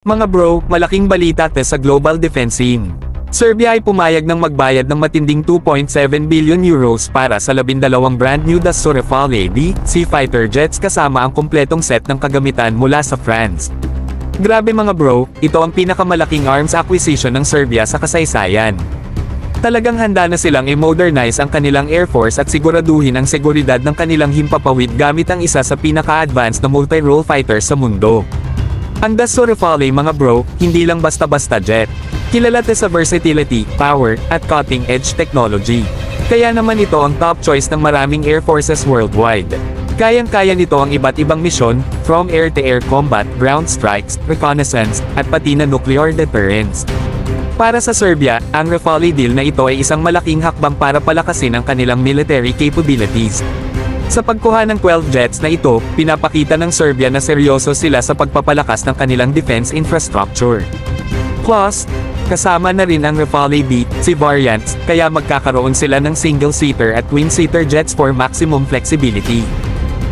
Mga bro, malaking balita sa global defense scene. Serbia ay pumayag ng magbayad ng matinding 2.7 billion euros para sa 12 brand new Dassault Rafale D-C fighter jets kasama ang kumpletong set ng kagamitan mula sa France. Grabe mga bro, ito ang pinakamalaking arms acquisition ng Serbia sa kasaysayan. Talagang handa na silang i-modernize ang kanilang Air Force at siguraduhin ang seguridad ng kanilang himpapawid gamit ang isa sa pinaka-advanced na multi-role fighter sa mundo. Ang Dassault Rafale mga bro, hindi lang basta-basta jet. Kilala sa versatility, power, at cutting-edge technology. Kaya naman ito ang top choice ng maraming air forces worldwide. Kayang-kaya nito ang iba't ibang misyon, from air-to-air combat, ground strikes, reconnaissance, at pati na nuclear deterrence. Para sa Serbia, ang Rafale deal na ito ay isang malaking hakbang para palakasin ang kanilang military capabilities. Sa pagkuha ng 12 jets na ito, pinapakita ng Serbia na seryoso sila sa pagpapalakas ng kanilang defense infrastructure. Plus, kasama na rin ang Rafale B-C variants, kaya magkakaroon sila ng single-seater at twin-seater jets for maximum flexibility.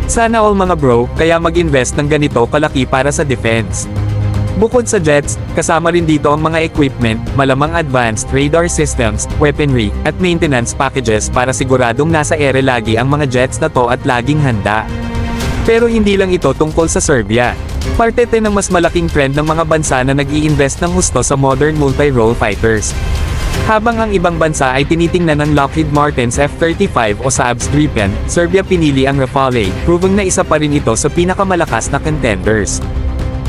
Sana all mga bro, kaya mag-invest ng ganito kalaki para sa defense. Bukod sa jets, kasama rin dito ang mga equipment, malamang advanced radar systems, weaponry, at maintenance packages para siguradong nasa ere lagi ang mga jets na to at laging handa. Pero hindi lang ito tungkol sa Serbia. Parte ng mas malaking trend ng mga bansa na nag-i-invest ng husto sa modern multi-role fighters. Habang ang ibang bansa ay tinitingnan ng Lockheed Martin's F-35 o Saab's Gripen, Serbia pinili ang Rafale, proving na isa pa rin ito sa pinakamalakas na contenders.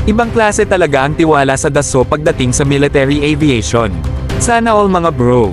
Ibang klase talaga ang tiwala sa Dassault pagdating sa military aviation. Sana all mga bro.